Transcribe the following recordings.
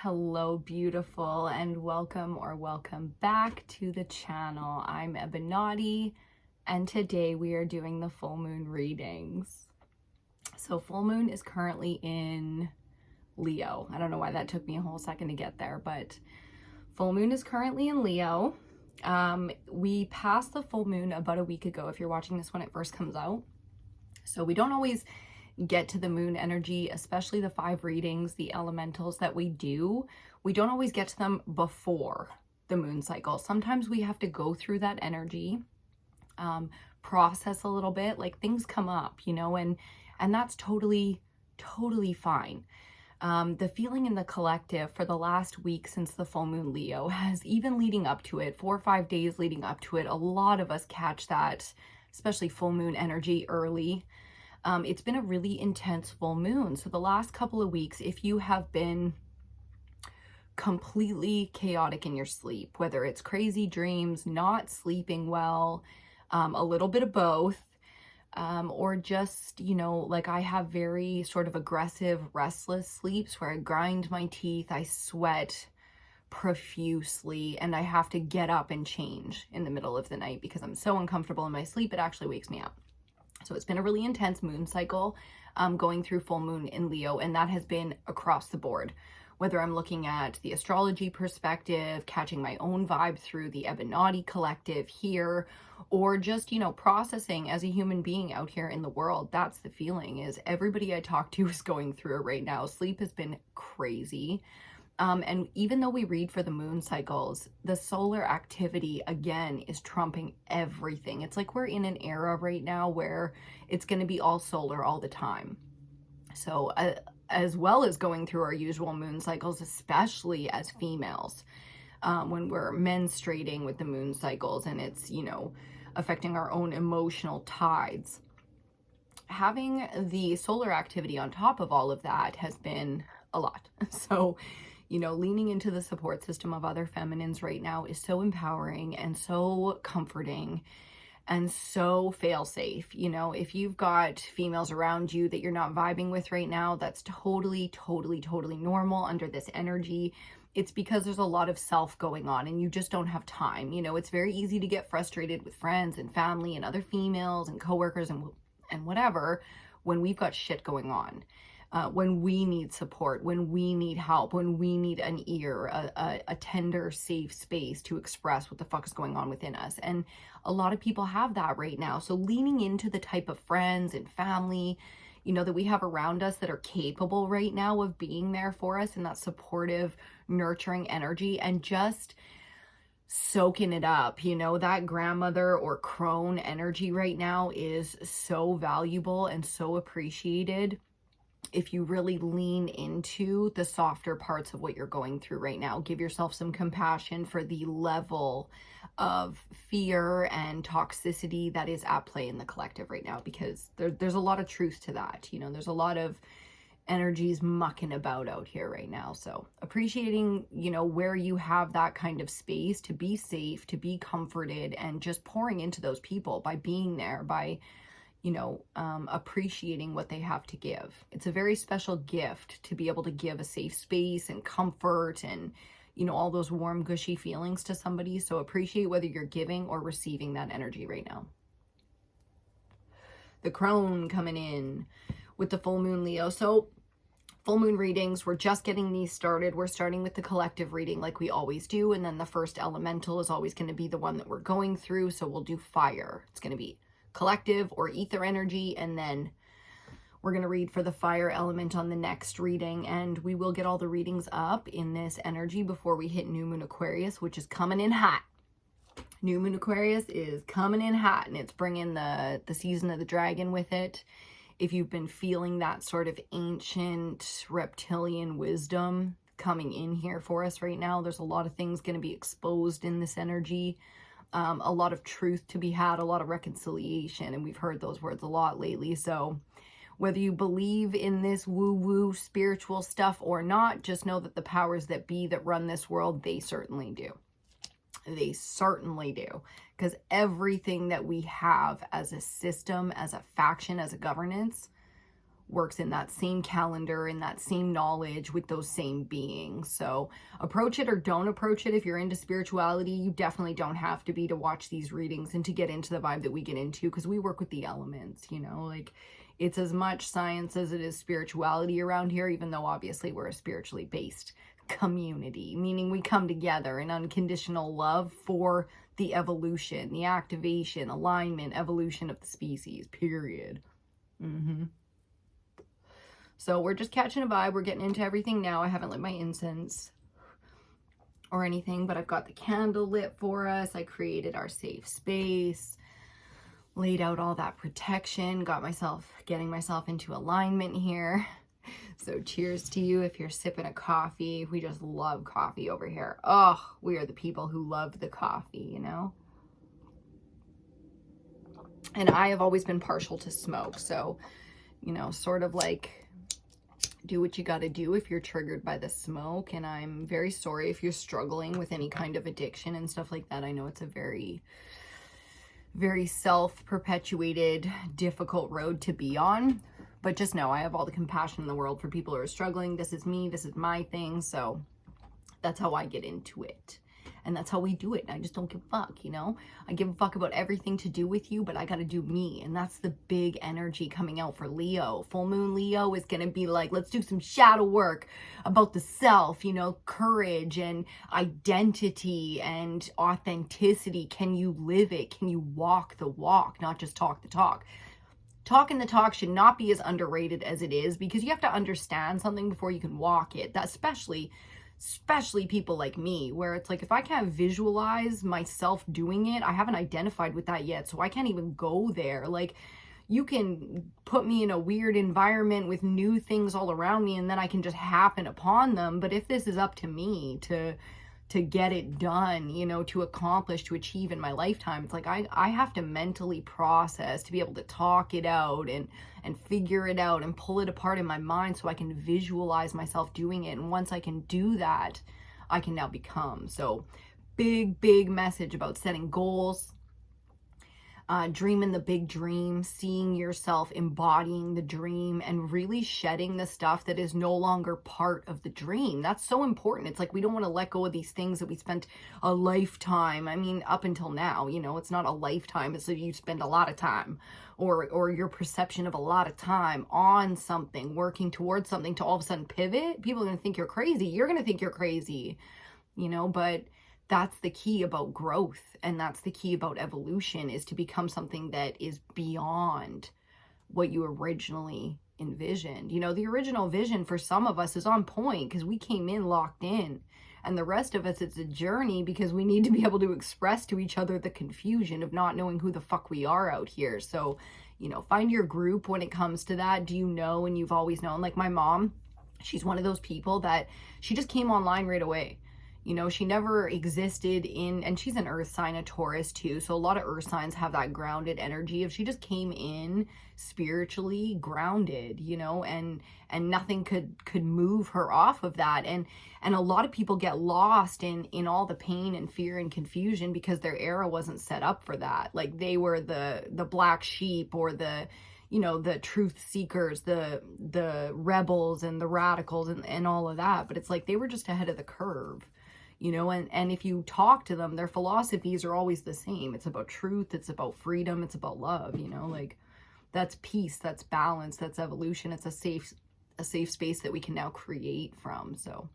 Hello, beautiful, and welcome back to the channel. I'm EBINOTTI, and today we are doing the full moon readings. So full moon is currently in Leo. I don't know why that took me a whole second to get there, but full moon is currently in Leo. We passed the full moon about a week ago if you're watching this when it first comes out. So we don't always get to the moon energy, especially the 5 readings, the elementals that we do. We don't always get to them before the moon cycle. Sometimes we have to go through that energy, process a little bit, like things come up, and that's totally fine. The feeling in the collective for the last week since the full moon Leo has, even leading up to it, 4 or 5 days leading up to it, a lot of us catch that, especially full moon energy early. It's been a really intense full moon. So the last couple of weeks, if you have been completely chaotic in your sleep, whether it's crazy dreams, not sleeping well, a little bit of both, or just, like I have very sort of aggressive, restless sleeps where I grind my teeth, I sweat profusely, and I have to get up and change in the middle of the night because I'm so uncomfortable in my sleep, it actually wakes me up. So it's been a really intense moon cycle going through full moon in Leo, and that has been across the board. Whether I'm looking at the astrology perspective, catching my own vibe through the EBINOTTI collective here, or just, processing as a human being out here in the world, that's the feeling, is everybody I talk to is going through it right now. Sleep has been crazy. And even though we read for the moon cycles, the solar activity, again, is trumping everything. It's like we're in an era right now where it's going to be all solar all the time. So as well as going through our usual moon cycles, especially as females, when we're menstruating with the moon cycles and it's, affecting our own emotional tides. Having the solar activity on top of all of that has been a lot. So leaning into the support system of other feminines right now is so empowering and so comforting and so fail-safe. If you've got females around you that you're not vibing with right now, that's totally normal under this energy. It's because there's a lot of self going on and you just don't have time. It's very easy to get frustrated with friends and family and other females and coworkers and whatever when we've got shit going on. When we need support, when we need help, when we need an ear, a tender, safe space to express what the fuck is going on within us. And a lot of people have that right now. So leaning into the type of friends and family, that we have around us that are capable right now of being there for us in that supportive, nurturing energy, and just soaking it up. That grandmother or crone energy right now is so valuable and so appreciated if you really lean into the softer parts of what you're going through right now. Give yourself some compassion for the level of fear and toxicity that is at play in the collective right now, because there's a lot of truth to that. There's a lot of energies mucking about out here right now. So appreciating, where you have that kind of space to be safe, to be comforted, and just pouring into those people by being there, by appreciating what they have to give. It's a very special gift to be able to give a safe space and comfort and, all those warm, gushy feelings to somebody. So appreciate whether you're giving or receiving that energy right now. The crone coming in with the full moon Leo. So full moon readings, we're just getting these started. We're starting with the collective reading like we always do. And then the first elemental is always going to be the one that we're going through. So we'll do fire. It's going to be collective or ether energy, and then we're going to read for the fire element on the next reading, and we will get all the readings up in this energy before we hit new moon Aquarius, which is coming in hot. New moon Aquarius is coming in hot, and it's bringing the season of the dragon with it. If you've been feeling that sort of ancient reptilian wisdom coming in here for us right now, there's a lot of things going to be exposed in this energy. A lot of truth to be had, a lot of reconciliation, and we've heard those words a lot lately. So whether you believe in this woo-woo spiritual stuff or not, just know that the powers that be that run this world, they certainly do. They certainly do. Because everything that we have as a system, as a faction, as a governance, works in that same calendar, in that same knowledge with those same beings. So approach it or don't approach it. If you're into spirituality, you definitely don't have to be to watch these readings and to get into the vibe that we get into, because we work with the elements, you know, like it's as much science as it is spirituality around here, even though obviously we're a spiritually based community, meaning we come together in unconditional love for the evolution, the activation, alignment, evolution of the species, period. So we're just catching a vibe. We're getting into everything now. I haven't lit my incense or anything, but I've got the candle lit for us. I created our safe space, laid out all that protection, getting myself into alignment here. So cheers to you if you're sipping a coffee. We just love coffee over here. Oh, we are the people who love the coffee, you know? And I have always been partial to smoke. So, you know, sort of like do what you got to do if you're triggered by the smoke. And I'm very sorry if you're struggling with any kind of addiction and stuff like that. I know it's a very, very self-perpetuated, difficult road to be on. But just know I have all the compassion in the world for people who are struggling. This is me. This is my thing. So that's how I get into it. And that's how we do it. And I just don't give a fuck, you know? I give a fuck about everything to do with you, but I got to do me. And that's the big energy coming out for Leo. Full moon Leo is going to be like, let's do some shadow work about the self, you know, courage and identity and authenticity. Can you live it? Can you walk the walk, not just talk the talk? Talking the talk should not be as underrated as it is, because you have to understand something before you can walk it. That especially people like me, where it's like, if I can't visualize myself doing it, I haven't identified with that yet, so I can't even go there. Like, you can put me in a weird environment with new things all around me and then I can just happen upon them. But if this is up to me to get it done, you know, to accomplish, to achieve in my lifetime, it's like I have to mentally process to be able to talk it out and figure it out and pull it apart in my mind so I can visualize myself doing it. And once I can do that, I can now become. So big message about setting goals, dreaming the big dream, seeing yourself embodying the dream, and really shedding the stuff that is no longer part of the dream. That's so important. It's like, we don't want to let go of these things that we spent a lifetime. I mean, up until now, you know, it's not a lifetime. It's that you spend a lot of time, or your perception of a lot of time on something, working towards something, to all of a sudden pivot. People are going to think you're crazy. You're going to think you're crazy, you know, but that's the key about growth, and that's the key about evolution, is to become something that is beyond what you originally envisioned. You know, the original vision for some of us is on point because we came in locked in, and the rest of us, it's a journey because we need to be able to express to each other the confusion of not knowing who the fuck we are out here. So, you know, find your group when it comes to that. Do you know? And you've always known. Like my mom, she's one of those people that she just came online right away. You know, she never existed in, and she's an earth sign, a Taurus too. So a lot of earth signs have that grounded energy of, she just came in spiritually grounded, you know, and nothing could move her off of that. And a lot of people get lost in all the pain and fear and confusion because their era wasn't set up for that. Like, they were the black sheep, or the, you know, the truth seekers, the rebels and the radicals and all of that. But it's like, they were just ahead of the curve. You know, and if you talk to them, their philosophies are always the same. It's about truth. It's about freedom. It's about love, you know, like, that's peace, that's balance, that's evolution. It's a safe space that we can now create from. So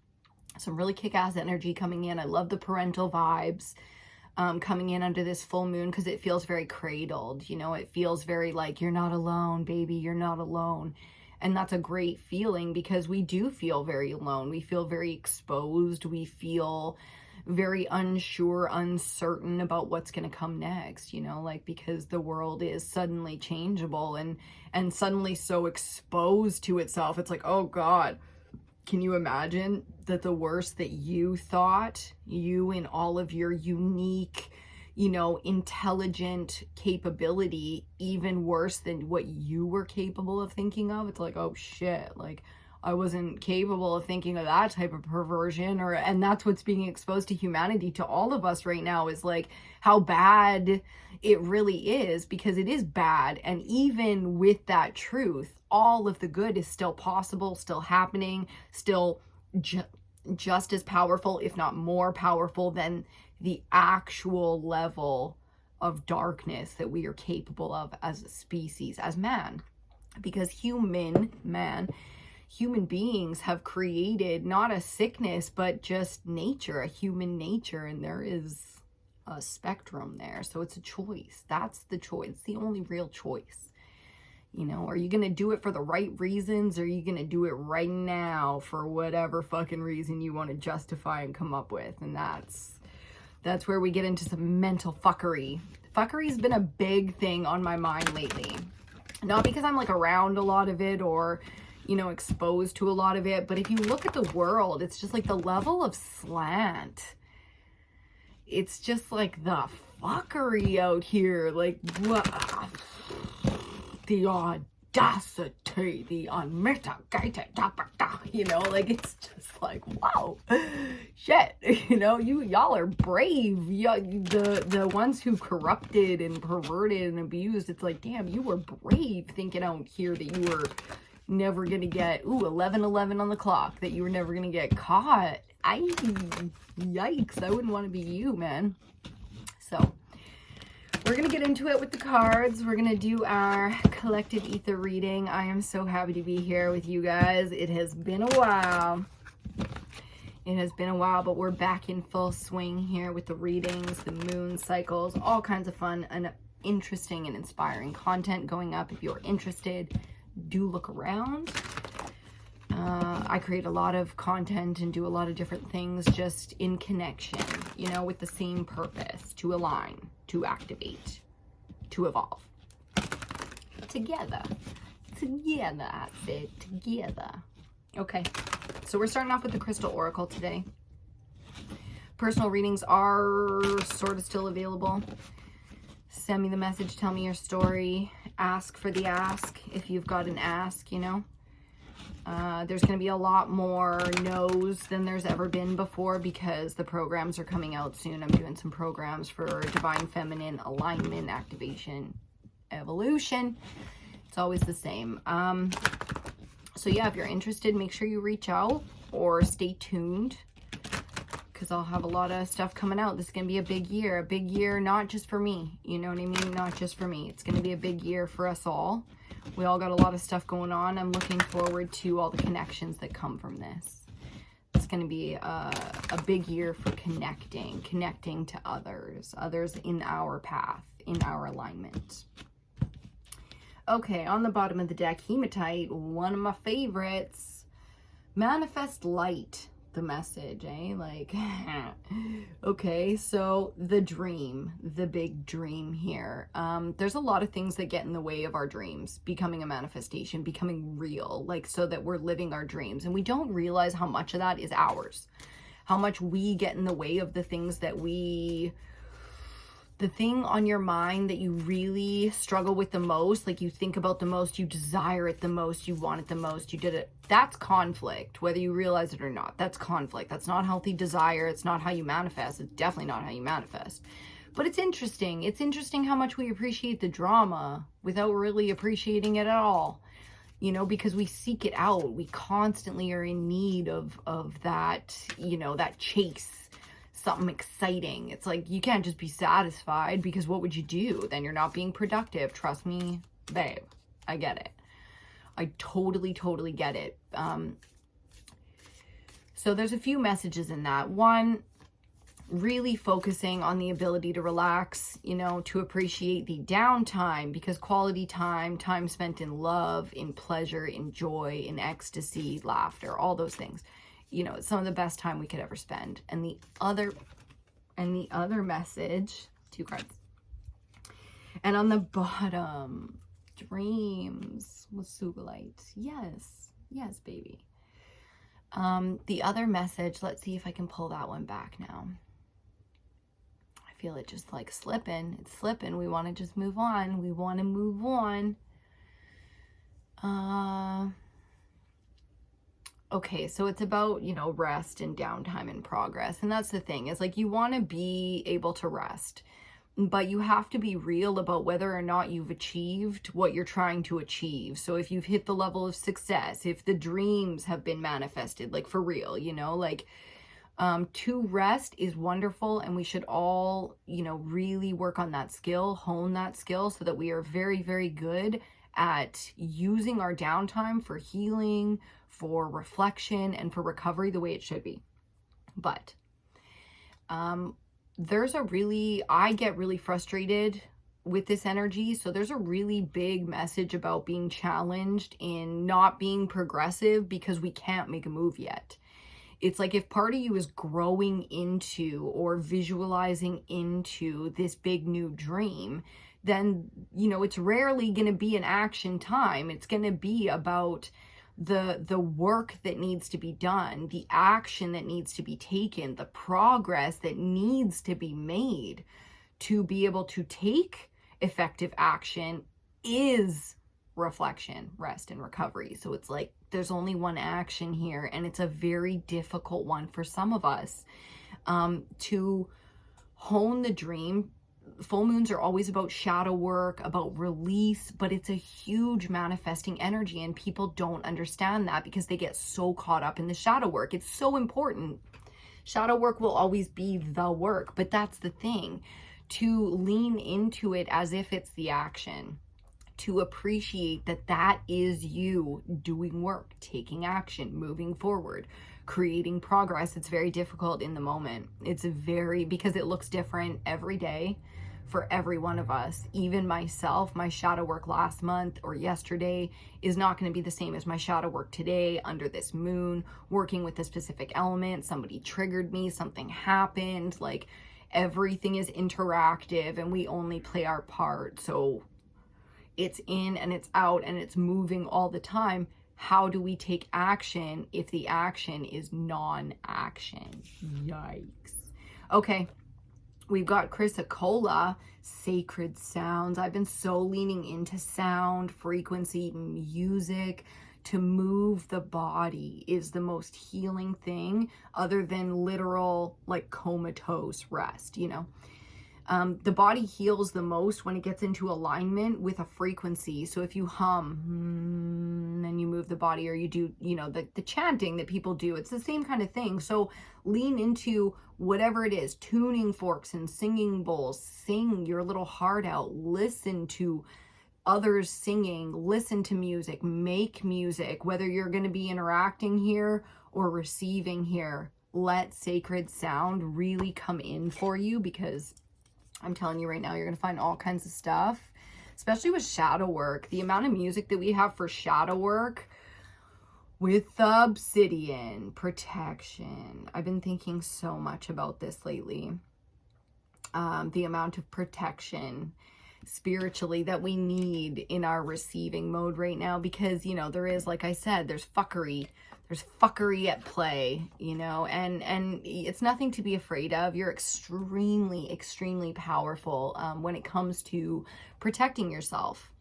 some really kick-ass energy coming in. I love the parental vibes coming in under this full moon, because it feels very cradled. You know, it feels very like, you're not alone, baby, you're not alone. And that's a great feeling, because we do feel very alone. We feel very exposed. We feel very unsure, uncertain about what's going to come next, you know, like, because the world is suddenly changeable and suddenly so exposed to itself. It's like, oh God, can you imagine that the worst that you thought, you in all of your unique, you know, intelligent capability, even worse than what you were capable of thinking of? It's like, oh shit, like, I wasn't capable of thinking of that type of perversion, and that's what's being exposed to humanity, to all of us right now, is like how bad it really is, because it is bad. And even with that truth, all of the good is still possible, still happening, still just as powerful, if not more powerful than the actual level of darkness that we are capable of as a species, as man. Because human beings have created not a sickness, but just nature, a human nature, and there is a spectrum there. So it's a choice. That's the choice. It's the only real choice. You know, are you going to do it for the right reasons, or are you going to do it right now for whatever fucking reason you want to justify and come up with? And that's where we get into some mental fuckery. Fuckery's been a big thing on my mind lately. Not because I'm like around a lot of it or, you know, exposed to a lot of it, but if you look at the world, it's just like the level of slant. It's just like the fuckery out here. Like, the audacity, the unmitigated, you know, like, it's just like, wow, shit, you know, y'all are brave. The ones who corrupted and perverted and abused, it's like, damn, you were brave thinking out here that you were never gonna get 11:11 on the clock, that you were never gonna get caught. Yikes, I wouldn't want to be you, man. So we're going to get into it with the cards. We're going to do our collective ether reading. I am so happy to be here with you guys. It has been a while. It has been a while, but we're back in full swing here with the readings, the moon cycles, all kinds of fun and interesting and inspiring content going up. If you're interested, do look around. I create a lot of content and do a lot of different things just in connection, you know, with the same purpose, to align, to activate, to evolve. Together. Together, I said, together. Okay, so we're starting off with the Crystal Oracle today. Personal readings are sort of still available. Send me the message, tell me your story, ask for the ask if you've got an ask, you know. There's going to be a lot more no's than there's ever been before because the programs are coming out soon. I'm doing some programs for Divine Feminine alignment, activation, evolution. It's always the same. So yeah, if you're interested, make sure you reach out or stay tuned because I'll have a lot of stuff coming out. This is going to be a big year, not just for me. You know what I mean? Not just for me. It's going to be a big year for us all. We all got a lot of stuff going on. I'm looking forward to all the connections that come from this. It's going to be a big year for connecting to others in our path, in our alignment. Okay, on the bottom of the deck, Hematite, one of my favorites. Manifest light, the message, eh? Like, okay, so the dream, the big dream here. There's a lot of things that get in the way of our dreams becoming a manifestation, becoming real, like so that we're living our dreams. And we don't realize how much of that is ours, how much we get in the way of the things that the thing on your mind that you really struggle with the most, like you think about the most, you desire it the most, you want it the most, you did it. That's conflict, whether you realize it or not. That's conflict. That's not healthy desire. It's not how you manifest. It's definitely not how you manifest. But it's interesting. It's interesting how much we appreciate the drama without really appreciating it at all. You know, because we seek it out. We constantly are in need of that, you know, that chase. Something exciting. It's like you can't just be satisfied because what would you do? Then you're not being productive. Trust me, babe. I get it. I totally get it. So there's a few messages in that. One, really focusing on the ability to relax, you know, to appreciate the downtime because quality time spent in love, in pleasure, in joy, in ecstasy, laughter, all those things. You know, it's some of the best time we could ever spend. And the other message, 2 cards. And on the bottom, dreams with Sugalite. Yes, baby. The other message, let's see if I can pull that one back now. I feel it just like slipping. It's slipping. We want to just move on. We want to move on. Okay, so it's about, you know, rest and downtime and progress. And that's the thing, is like you want to be able to rest. but you have to be real about whether or not you've achieved what you're trying to achieve. So if you've hit the level of success, if the dreams have been manifested, like for real, like to rest is wonderful, and we should all, really work on that skill, hone that skill, so that we are very, very good at using our downtime for healing, for reflection, and for recovery the way it should be. But I get really frustrated with this energy. So there's a really big message about being challenged in not being progressive because we can't make a move yet. It's like if part of you is growing into or visualizing into this big new dream, then, it's rarely going to be an action time. It's going to be about the work that needs to be done, the action that needs to be taken, the progress that needs to be made to be able to take effective action is reflection, rest, and recovery. So it's like there's only one action here, and it's a very difficult one for some of us to hone the dream. Full moons are always about shadow work, about release, but it's a huge manifesting energy, and people don't understand that because they get so caught up in the shadow work. It's so important. Shadow work will always be the work, but that's the thing, to lean into it as if it's the action, to appreciate that that is you doing work, taking action, moving forward, creating progress. It's very difficult in the moment. Because it looks different every day for every one of us. Even myself, my shadow work last month or yesterday is not going to be the same as my shadow work today under this moon, working with a specific element. Somebody triggered me, something happened. Like, everything is interactive and we only play our part. So it's in and it's out and it's moving all the time. How do we take action if the action is non-action? Yikes. Okay. We've got Chrysacola, sacred sounds. I've been so leaning into sound, frequency, music. To move the body is the most healing thing other than literal, like, comatose rest, The body heals the most when it gets into alignment with a frequency. So if you hum, then you move the body, or you do, the chanting that people do, it's the same kind of thing. So lean into whatever it is, tuning forks and singing bowls, sing your little heart out, listen to others singing, listen to music, make music, whether you're going to be interacting here or receiving here. Let sacred sound really come in for you, because I'm telling you right now, you're going to find all kinds of stuff, especially with shadow work. The amount of music that we have for shadow work with obsidian, protection. I've been thinking so much about this lately. The amount of protection spiritually that we need in our receiving mode right now, because, there is, like I said, there's fuckery at play, and it's nothing to be afraid of. You're extremely, extremely powerful when it comes to protecting yourself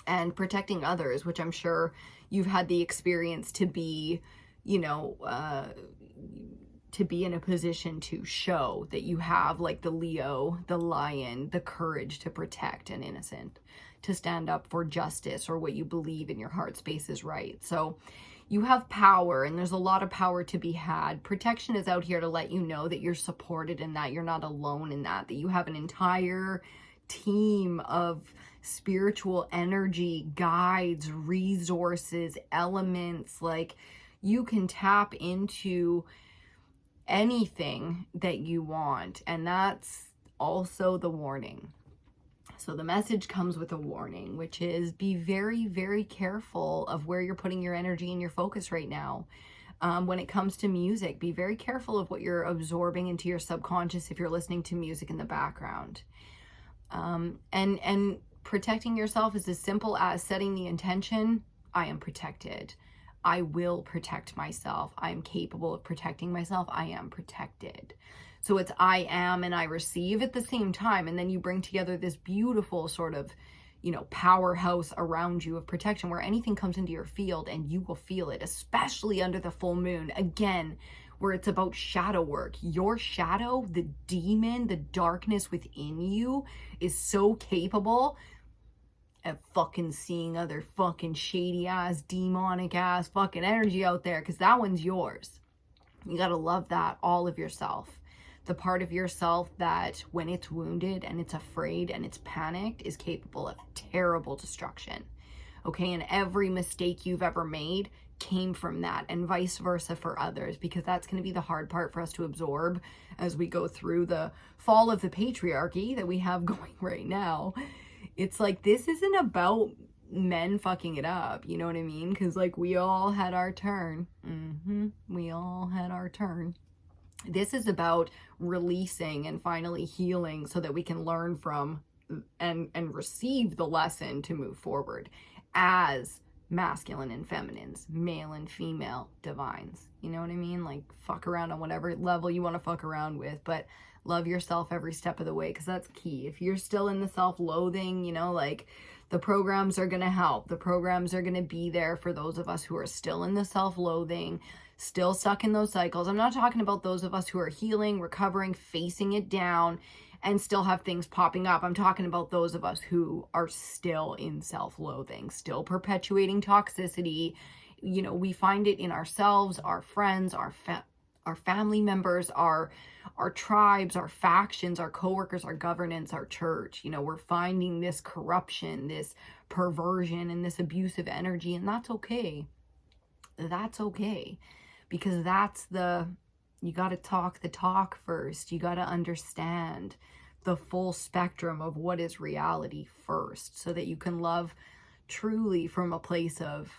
and protecting others, which I'm sure you've had the experience to be, to be in a position to show that you have, like the Leo, the lion, the courage to protect an innocent, to stand up for justice or what you believe in your heart space is right. So you have power, and there's a lot of power to be had. Protection is out here to let you know that you're supported in that, you're not alone in that you have an entire team of spiritual energy, guides, resources, elements. Like, you can tap into anything that you want, and that's also the warning. So the message comes with a warning, which is be very, very careful of where you're putting your energy and your focus right now. When it comes to music, be very careful of what you're absorbing into your subconscious if you're listening to music in the background. And protecting yourself is as simple as setting the intention: I am protected. I will protect myself. I am capable of protecting myself. I am protected. So it's I am and I receive at the same time. And then you bring together this beautiful sort of, powerhouse around you of protection, where anything comes into your field and you will feel it, especially under the full moon. Again, where it's about shadow work. Your shadow, the demon, the darkness within you is so capable of fucking seeing other fucking shady ass, demonic ass fucking energy out there, because that one's yours. You got to love that, all of yourself. The part of yourself that when it's wounded and it's afraid and it's panicked is capable of terrible destruction. Okay, and every mistake you've ever made came from that, and vice versa for others, because that's going to be the hard part for us to absorb as we go through the fall of the patriarchy that we have going right now. It's like, this isn't about men fucking it up, you know what I mean? Because like, we all had our turn. We all had our turn. This is about releasing and finally healing so that we can learn from and receive the lesson to move forward as masculine and feminines, male and female divines. You know what I mean? Like, fuck around on whatever level you want to fuck around with, but love yourself every step of the way, because that's key. If you're still in the self-loathing, you know, like, the programs are going to help. The programs are going to be there for those of us who are still in the self-loathing, still stuck in those cycles. I'm not talking about those of us who are healing, recovering, facing it down, and still have things popping up. I'm talking about those of us who are still in self-loathing, still perpetuating toxicity. You know, we find it in ourselves, our friends, our family members, our tribes, our factions, our coworkers, our governance, our church. You know, we're finding this corruption, this perversion, and this abusive energy, and that's okay. That's okay, because you got to talk the talk first. You got to understand the full spectrum of what is reality first, so that you can love truly from a place of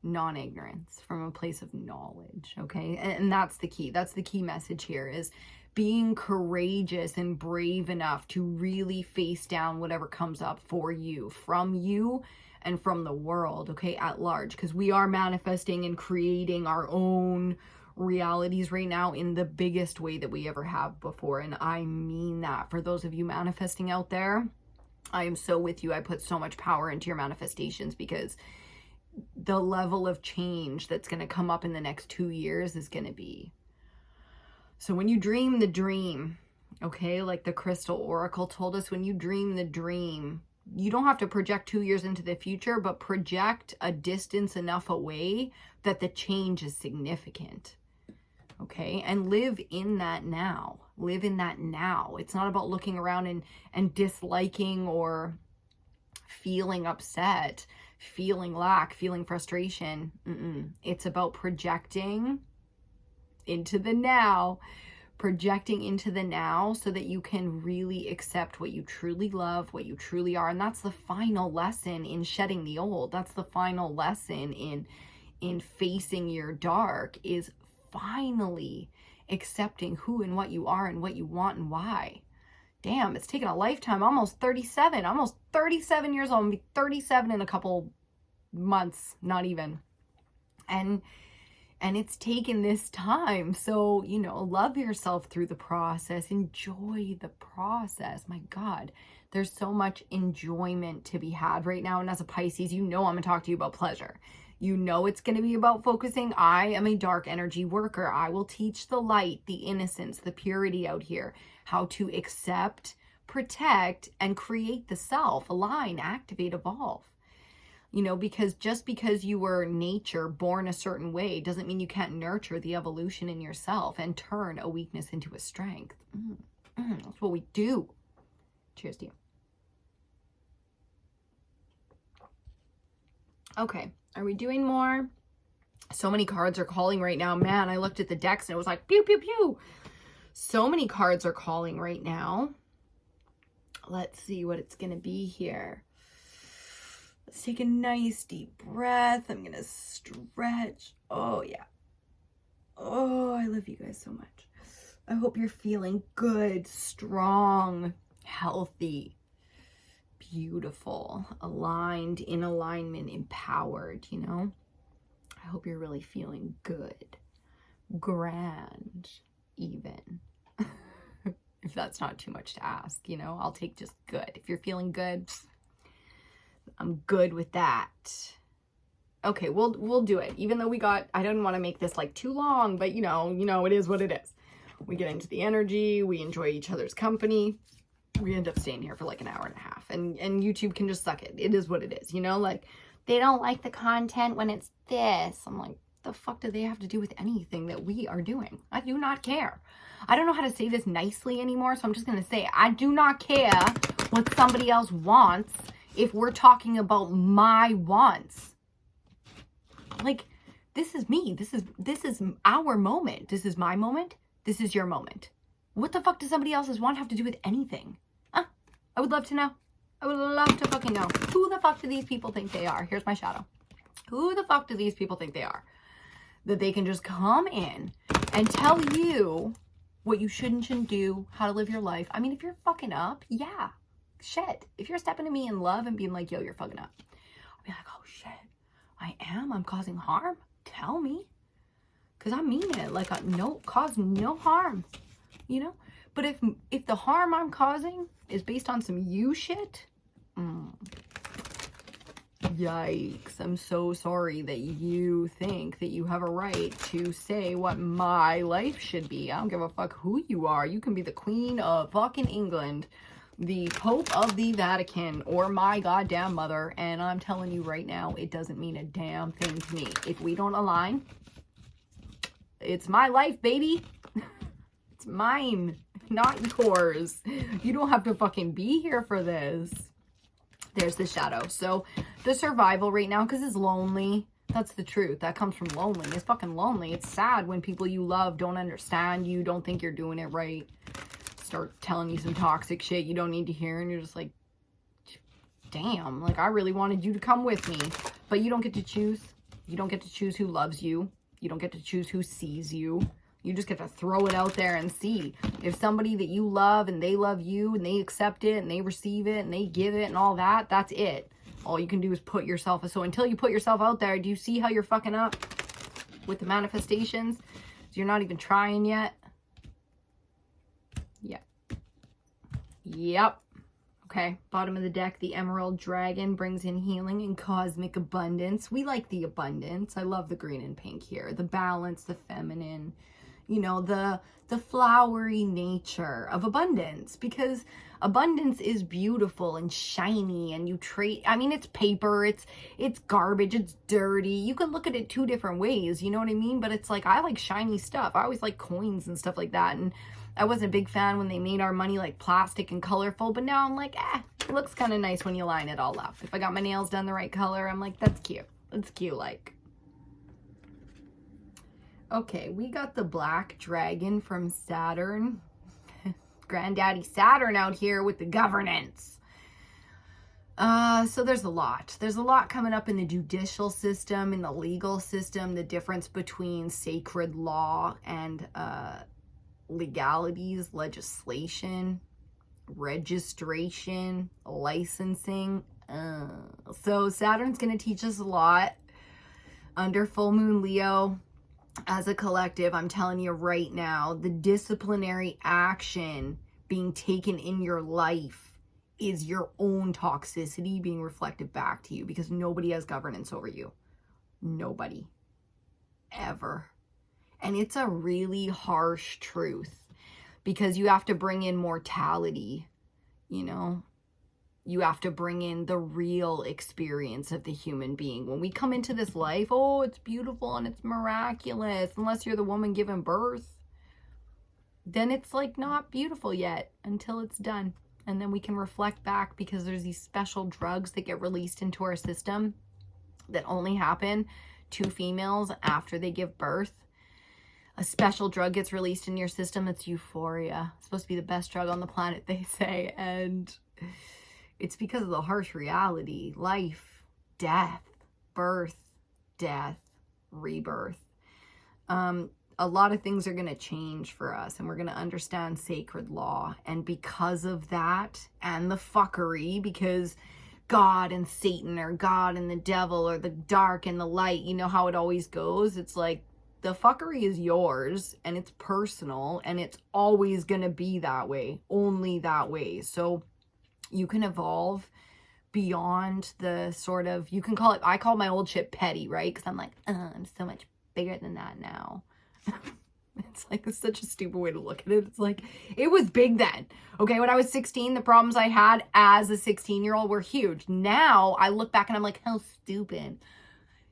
non-ignorance, from a place of knowledge. Okay, and that's the key. That's the key message here, is being courageous and brave enough to really face down whatever comes up for you, from you and from the world, okay, at large, because we are manifesting and creating our own realities right now in the biggest way that we ever have before. And I mean that. For those of you manifesting out there, I am so with you. I put so much power into your manifestations, because the level of change that's going to come up in the next 2 years is going to be. So when you dream the dream, okay, like the crystal oracle told us, when you dream the dream, you don't have to project 2 years into the future, but project a distance enough away that the change is significant. Okay, and live in that now. Live in that now. It's not about looking around and disliking or feeling upset, feeling lack, feeling frustration. It's about projecting into the now. Projecting into the now so that you can really accept what you truly love, what you truly are. And that's the final lesson in shedding the old. That's the final lesson in facing your dark, is finally accepting who and what you are and what you want and why. Damn, it's taken a lifetime. Almost 37 years old. I'm gonna be 37 in a couple months, not even. And it's taken this time. So, you know, love yourself through the process. Enjoy the process. My God, there's so much enjoyment to be had right now. And as a Pisces, you know I'm going to talk to you about pleasure. You know it's going to be about focusing. I am a dark energy worker. I will teach the light, the innocence, the purity out here, how to accept, protect, and create the self, align, activate, evolve. You know, because just because you were nature, born a certain way, doesn't mean you can't nurture the evolution in yourself and turn a weakness into a strength. That's what we do. Cheers to you. Okay, are we doing more? So many cards are calling right now. Man, I looked at the decks and it was like, pew, pew, pew. So many cards are calling right now. Let's see what it's going to be here. Let's take a nice deep breath. I'm going to stretch. Oh, yeah. Oh, I love you guys so much. I hope you're feeling good, strong, healthy, beautiful, aligned, in alignment, empowered, you know? I hope you're really feeling good, grand, even. If that's not too much to ask, you know? I'll take just good. If you're feeling good, I'm good with that. Okay, we'll do it. Even though I don't want to make this like too long, but you know, it is what it is. We get into the energy, we enjoy each other's company. We end up staying here for like an hour and a half, and YouTube can just suck it. It is what it is, like they don't like the content when it's this. I'm like, the fuck do they have to do with anything that we are doing? I do not care. I don't know how to say this nicely anymore, so I'm just going to say I do not care what somebody else wants if we're talking about my wants. Like, this is me. This is our moment. This is my moment. This is your moment. What the fuck does somebody else's want have to do with anything? Huh? I would love to know. I would love to fucking know. Who the fuck do these people think they are? Here's my shadow. Who the fuck do these people think they are? That they can just come in and tell you what you shouldn't do, how to live your life. I mean, if you're fucking up, yeah, shit. If you're stepping to me in love and being like, yo, you're fucking up, I'll be like, oh shit, I am. I'm causing harm. Tell me. Because I mean it. Like, cause no harm. But if the harm I'm causing is based on some you shit, yikes. I'm so sorry that you think that you have a right to say what my life should be. I don't give a fuck who you are. You can be the Queen of fucking England, the Pope of the Vatican, or my goddamn mother, and I'm telling you right now, it doesn't mean a damn thing to me. If we don't align, it's my life, baby. It's mine, not yours. You don't have to fucking be here for this. There's the shadow. So the survival right now, because it's lonely. That's the truth. That comes from lonely. It's fucking lonely. It's sad when people you love don't understand you, don't think you're doing it right, start telling you some toxic shit you don't need to hear, and you're just like, damn, like I really wanted you to come with me. But you don't get to choose. You don't get to choose who loves you. You don't get to choose who sees you. You just get to throw it out there and see. If somebody that you love and they love you and they accept it and they receive it and they give it and all that, that's it. All you can do is put yourself. So until you put yourself out there, do you see how you're fucking up with the manifestations? So you're not even trying yet. Yeah. Yep. Okay. Bottom of the deck, the Emerald Dragon brings in healing and cosmic abundance. We like the abundance. I love the green and pink here. The balance, the feminine. The flowery nature of abundance, because abundance is beautiful and shiny, and it's paper, it's garbage, it's dirty. You can look at it two different ways, you know what I mean? But it's like, I like shiny stuff. I always like coins and stuff like that, and I wasn't a big fan when they made our money like plastic and colorful, but now I'm like, it looks kind of nice when you line it all up. If I got my nails done the right color, I'm like, that's cute. That's cute, like. Okay, we got the Black Dragon from Saturn. Granddaddy Saturn out here with the governance. So there's a lot. There's a lot coming up in the judicial system, in the legal system, the difference between sacred law and legalities, legislation, registration, licensing. So Saturn's going to teach us a lot under full moon Leo. As a collective, I'm telling you right now, the disciplinary action being taken in your life is your own toxicity being reflected back to you, because nobody has governance over you. Nobody. Ever. And it's a really harsh truth, because you have to bring in mortality, You have to bring in the real experience of the human being. When we come into this life, oh, it's beautiful and it's miraculous. Unless you're the woman giving birth, then it's like not beautiful yet until it's done. And then we can reflect back, because there's these special drugs that get released into our system that only happen to females after they give birth. A special drug gets released in your system. It's euphoria. It's supposed to be the best drug on the planet, they say. And it's because of the harsh reality. Life, death, birth, death, rebirth. A lot of things are going to change for us, and we're going to understand sacred law. And because of that, and the fuckery, because God and Satan, or God and the devil, or the dark and the light, you know how it always goes. It's like, the fuckery is yours, and it's personal, and it's always going to be that way, only that way. So you can evolve beyond the sort of, you can call it, I call my old shit petty, right? Because I'm like, I'm so much bigger than that now. It's like, it's such a stupid way to look at it. It's like, it was big then. Okay, when I was 16, the problems I had as a 16-year-old were huge. Now, I look back and I'm like, how stupid.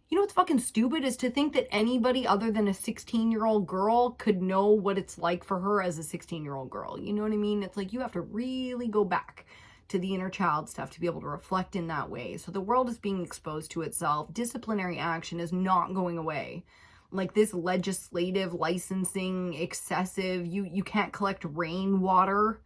You know what's fucking stupid is to think that anybody other than a 16-year-old girl could know what it's like for her as a 16-year-old girl. You know what I mean? It's like, you have to really go back to the inner child stuff to be able to reflect in that way. So the world is being exposed to itself. Disciplinary action is not going away. Like this legislative licensing, excessive, you can't collect rainwater,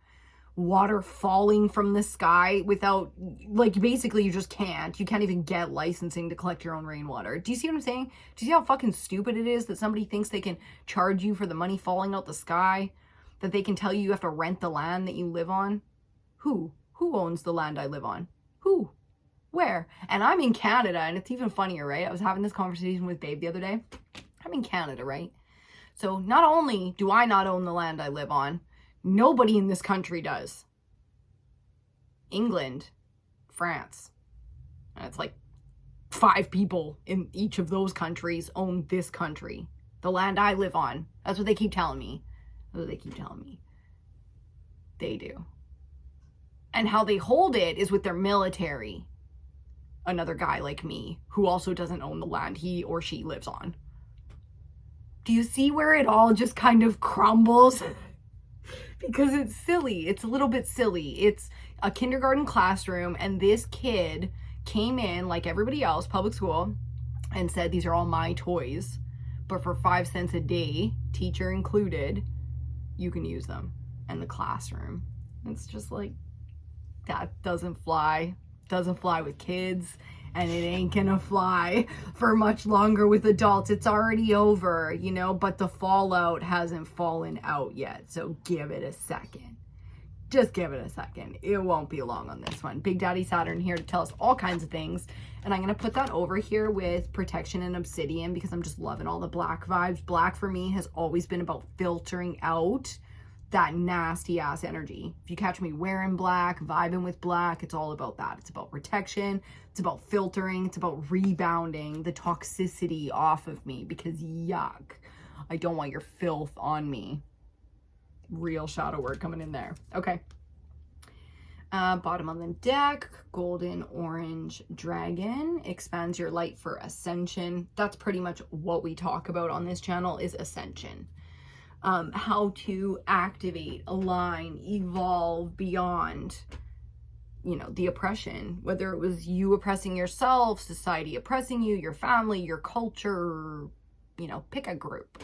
water falling from the sky without, like, basically you just can't. You can't even get licensing to collect your own rainwater. Do you see what I'm saying? Do you see how fucking stupid it is that somebody thinks they can charge you for the money falling out the sky? That they can tell you have to rent the land that you live on? Who? Who owns the land I live on? Who? Where? And I'm in Canada, and it's even funnier, right? I was having this conversation with Babe the other day. I'm in Canada, right? So not only do I not own the land I live on, nobody in this country does. England, France, and it's like 5 people in each of those countries own this country. The land I live on. That's what they keep telling me. That's what they keep telling me. They do. And how they hold it is with their military. Another guy like me, who also doesn't own the land he or she lives on. Do you see where it all just kind of crumbles? Because it's silly. It's a little bit silly. It's a kindergarten classroom, and this kid came in like everybody else, public school, and said, these are all my toys, but for 5 cents a day, teacher included, you can use them in the classroom. It's just like, that doesn't fly. Doesn't fly with kids. And it ain't gonna fly for much longer with adults. It's already over, you know, but the fallout hasn't fallen out yet. So give it a second. Just give it a second. It won't be long on this one. Big Daddy Saturn here to tell us all kinds of things. And I'm gonna put that over here with protection and obsidian because I'm just loving all the black vibes. Black for me has always been about filtering out that nasty ass energy. If you catch me wearing black, vibing with black, it's all about that. It's about protection. It's about filtering. It's about rebounding the toxicity off of me because yuck, I don't want your filth on me. Real shadow work coming in there. Okay. Bottom on the deck, golden orange dragon, expands your light for ascension. That's pretty much what we talk about on this channel is ascension. How to activate, align, evolve beyond, you know, the oppression, whether it was you oppressing yourself, society oppressing you, your family, your culture, you know, pick a group.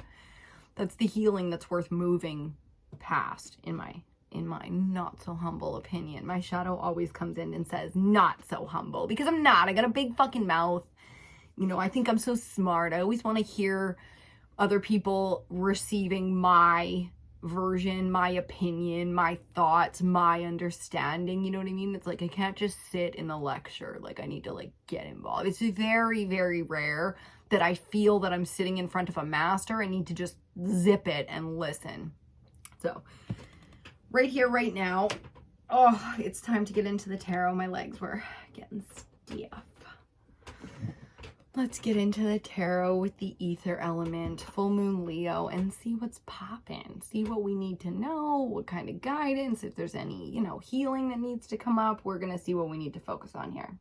That's the healing that's worth moving past in my not so humble opinion. My shadow always comes in and says, not so humble, because I'm not. I got a big fucking mouth. You know, I think I'm so smart. I always want to hear other people receiving my version, my opinion, my thoughts, my understanding. You know what I mean? It's like, I can't just sit in a lecture. Like, I need to like get involved. It's very, very rare that I feel that I'm sitting in front of a master. I need to just zip it and listen. So right here, right now, oh, it's time to get into the tarot. My legs were getting stiff. Let's get into the tarot with the ether element, full moon Leo, and see what's popping. See what we need to know, what kind of guidance, if there's any, you know, healing that needs to come up. We're going to see what we need to focus on here.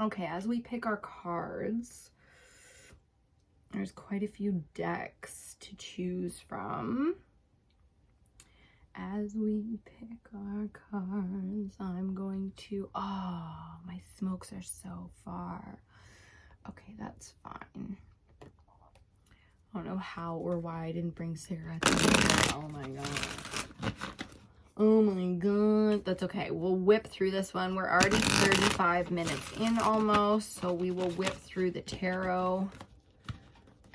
Okay, as we pick our cards, there's quite a few decks to choose from. As we pick our cards, I'm going to, oh, my smokes are so far. Okay, that's fine. I don't know how or why I didn't bring cigarettes. Oh my god. Oh my god. That's okay. We'll whip through this one. We're already 35 minutes in almost, so we will whip through the tarot.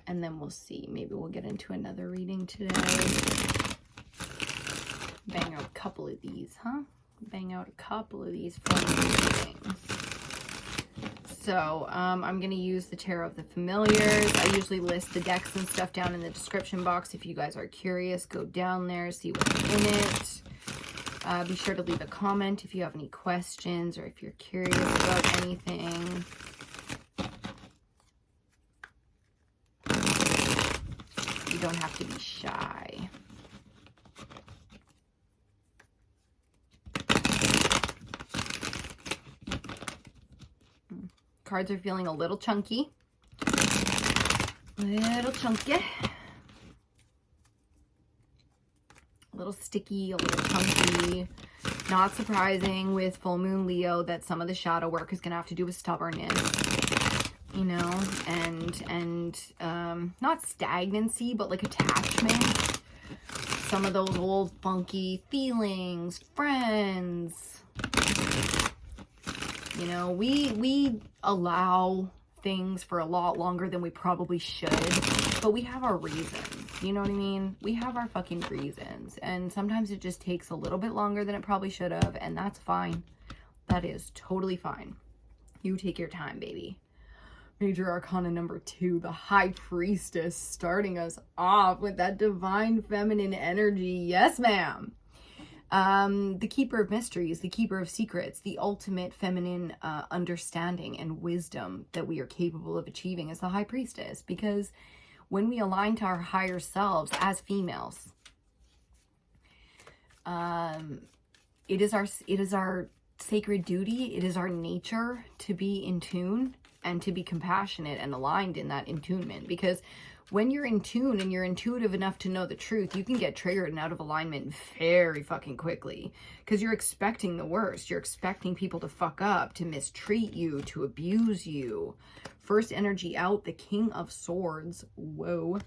And then we'll see. Maybe we'll get into another reading today. Bang out a couple of these, huh? Bang out a couple of these fun readings. So, I'm going to use the Tarot of the Familiars. I usually list the decks and stuff down in the description box. If you guys are curious, go down there, see what's in it. Be sure to leave a comment if you have any questions or if you're curious about anything. You don't have to be shy. Cards are feeling a little chunky. Little chunky. A little sticky, a little chunky. Not surprising with full moon Leo that some of the shadow work is going to have to do with stubbornness, you know, and not stagnancy, but like attachment. Some of those old funky feelings, friends. You know, we allow things for a lot longer than we probably should, but we have our reasons. You know what I mean? We have our fucking reasons, and sometimes it just takes a little bit longer than it probably should have, and that's fine. That is totally fine. You take your time, baby. Major Arcana number 2, the High Priestess, starting us off with that divine feminine energy. Yes, ma'am. The Keeper of Mysteries, the Keeper of Secrets, the ultimate feminine understanding and wisdom that we are capable of achieving as the High Priestess. Because when we align to our higher selves as females, it is our sacred duty, it is our nature to be in tune and to be compassionate and aligned in that attunement. Because when you're in tune and you're intuitive enough to know the truth, you can get triggered and out of alignment very fucking quickly, because you're expecting the worst. You're expecting people to fuck up, to mistreat you, to abuse you. First energy out, the King of Swords. Whoa.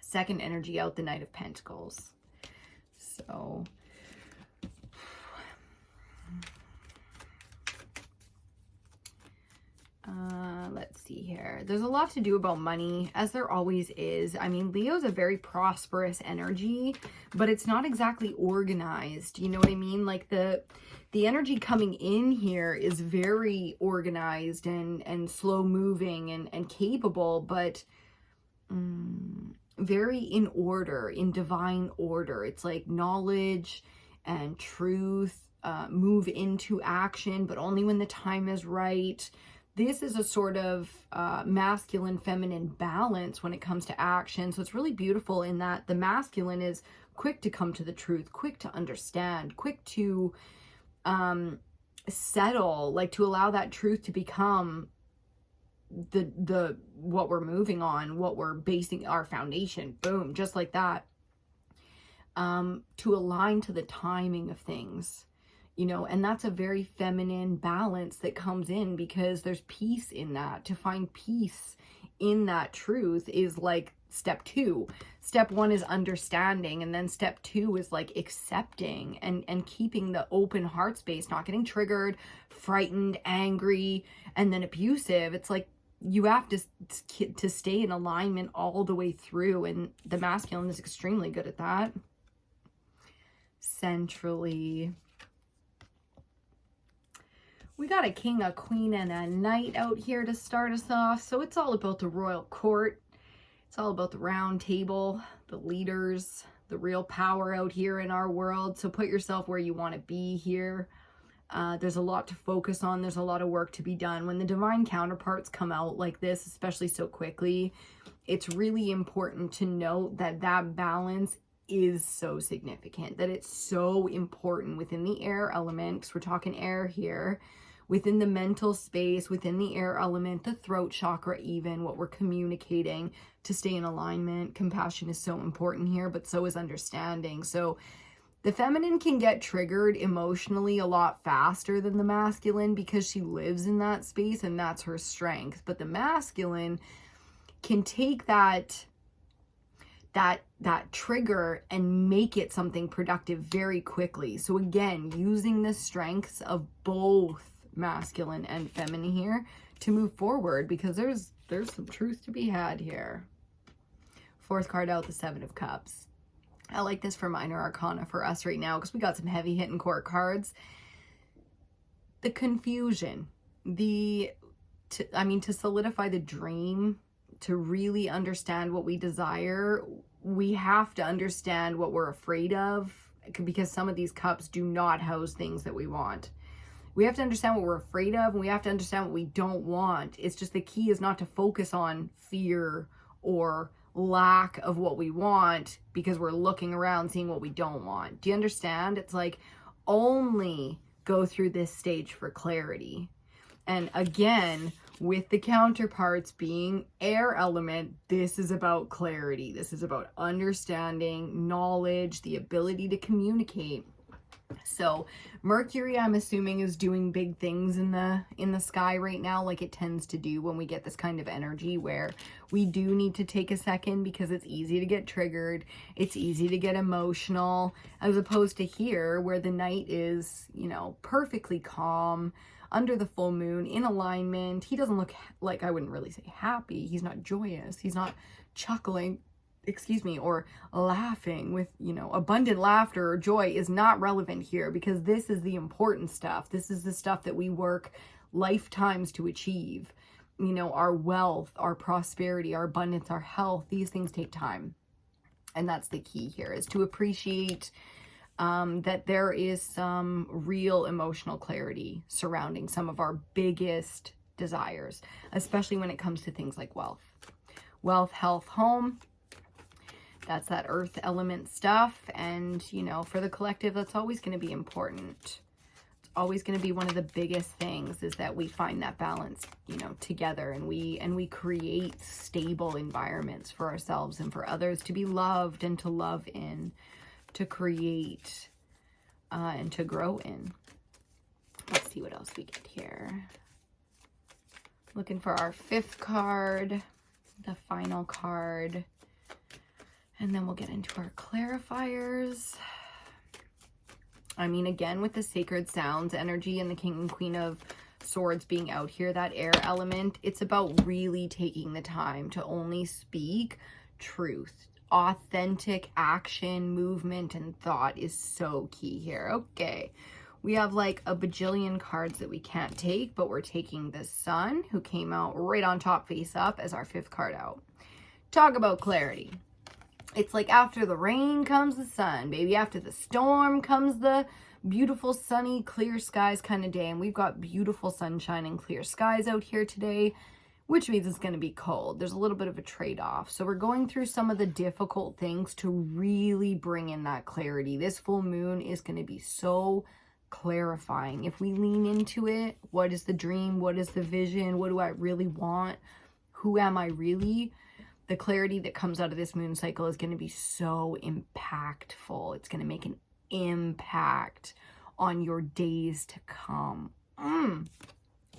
Second energy out, the Knight of Pentacles. So let's see here. There's a lot to do about money, as there always is. I mean, Leo's a very prosperous energy, but it's not exactly organized. You know what I mean? Like the energy coming in here is very organized and slow moving and capable, but very in order, in divine order. It's like knowledge and truth move into action, but only when the time is right. This is a sort of masculine feminine balance when it comes to action. So it's really beautiful in that the masculine is quick to come to the truth, quick to understand, quick to settle, like to allow that truth to become the what we're moving on, what we're basing our foundation. Boom, just like that. To align to the timing of things. You know, and that's a very feminine balance that comes in, because there's peace in that. To find peace in that truth is like step 2. Step 1 is understanding, and then step 2 is like accepting and keeping the open heart space, not getting triggered, frightened, angry, and then abusive. It's like you have to stay in alignment all the way through, and the masculine is extremely good at that. Centrally, we got a king, a queen, and a knight out here to start us off. So it's all about the royal court. It's all about the round table, the leaders, the real power out here in our world. So put yourself where you want to be here. There's a lot to focus on. There's a lot of work to be done. When the divine counterparts come out like this, especially so quickly, it's really important to note that that balance is so significant, that it's so important within the air element, because we're talking air here, within the mental space, within the air element, the throat chakra, even what we're communicating, to stay in alignment. Compassion is so important here, but so is understanding. So the feminine can get triggered emotionally a lot faster than the masculine, because she lives in that space and that's her strength. But the masculine can take that trigger and make it something productive very quickly. So again, using the strengths of both masculine and feminine here to move forward, because there's some truth to be had here. Fourth card out, the Seven of Cups. I like this for minor arcana for us right now, because we got some heavy hitting court cards. The confusion, to solidify the dream, to really understand what we desire, we have to understand what we're afraid of, because some of these cups do not house things that we want. We have to understand what we're afraid of, and we have to understand what we don't want. It's just the key is not to focus on fear or lack of what we want because we're looking around seeing what we don't want. Do you understand? It's like only go through this stage for clarity. And again, with the counterparts being air element, this is about clarity. This is about understanding, knowledge, the ability to communicate. So Mercury, I'm assuming, is doing big things in the sky right now, like it tends to do when we get this kind of energy, where we do need to take a second because it's easy to get triggered. It's easy to get emotional, as opposed to here where the night is, you know, perfectly calm under the full moon in alignment. He doesn't look like, I wouldn't really say happy. He's not joyous. He's not chuckling, or laughing with, you know, abundant laughter or joy is not relevant here, because this is the important stuff. This is the stuff that we work lifetimes to achieve. You know, our wealth, our prosperity, our abundance, our health, these things take time. And that's the key here, is to appreciate that there is some real emotional clarity surrounding some of our biggest desires, especially when it comes to things like wealth. Wealth, health, home. That's that earth element stuff. And, you know, for the collective, that's always going to be important. It's always going to be one of the biggest things, is that we find that balance, you know, together, and we create stable environments for ourselves and for others to be loved and to love in, to create and to grow in. Let's see what else we get here. Looking for our 5th card, the final card. And then we'll get into our clarifiers. I mean, again, with the sacred sounds energy and the King and Queen of Swords being out here, that air element, it's about really taking the time to only speak truth. Authentic action, movement, and thought is so key here. Okay, we have like a bajillion cards that we can't take, but we're taking the Sun, who came out right on top face up as our 5th card out. Talk about clarity. It's like after the rain comes the sun, baby. After the storm comes the beautiful, sunny, clear skies kind of day. And we've got beautiful sunshine and clear skies out here today, which means it's going to be cold. There's a little bit of a trade-off. So we're going through some of the difficult things to really bring in that clarity. This full moon is going to be so clarifying. If we lean into it, what is the dream? What is the vision? What do I really want? Who am I really? The clarity that comes out of this moon cycle is going to be so impactful. It's going to make an impact on your days to come.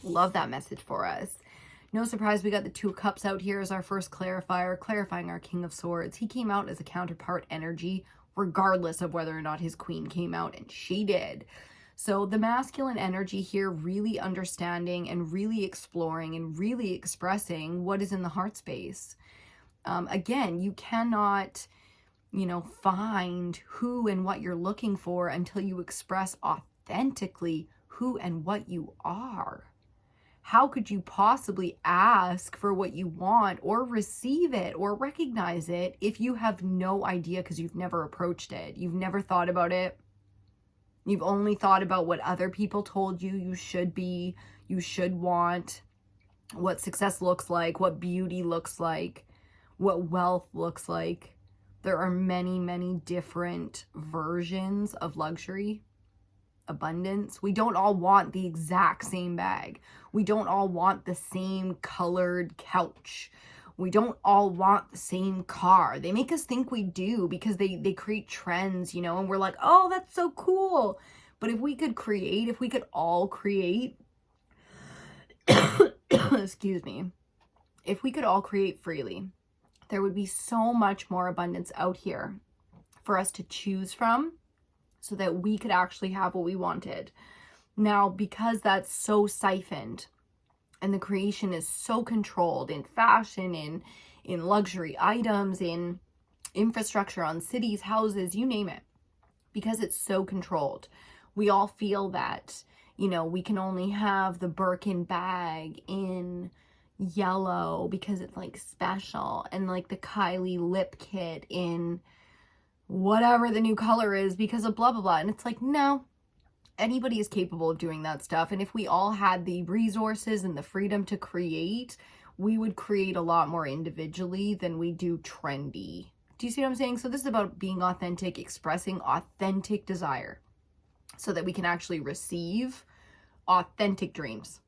Love that message for us. No surprise, we got the 2 of Cups out here as our first clarifier, clarifying our King of Swords. He came out as a counterpart energy, regardless of whether or not his queen came out, and she did. So the masculine energy here, really understanding and really exploring and really expressing what is in the heart space. Again, you cannot, you know, find who and what you're looking for until you express authentically who and what you are. How could you possibly ask for what you want or receive it or recognize it if you have no idea, because you've never approached it? You've never thought about it. You've only thought about what other people told you you should be, you should want, what success looks like, what beauty looks like, what wealth looks like. There are many, many different versions of luxury, abundance. We don't all want the exact same bag. We don't all want the same colored couch. We don't all want the same car. They make us think we do because they create trends, you know, and we're like, oh, that's so cool. But if we could all create, excuse me, if we could all create freely, there would be so much more abundance out here for us to choose from so that we could actually have what we wanted. Now, because that's so siphoned and the creation is so controlled in fashion, in luxury items, in infrastructure on cities, houses, you name it, because it's so controlled, we all feel that, you know, we can only have the Birkin bag in yellow because it's like special, and like the Kylie lip kit in whatever the new color is because of blah, blah, blah. And it's like, no, anybody is capable of doing that stuff. And if we all had the resources and the freedom to create, we would create a lot more individually than we do trendy. Do you see what I'm saying? So this is about being authentic, expressing authentic desire so that we can actually receive authentic dreams.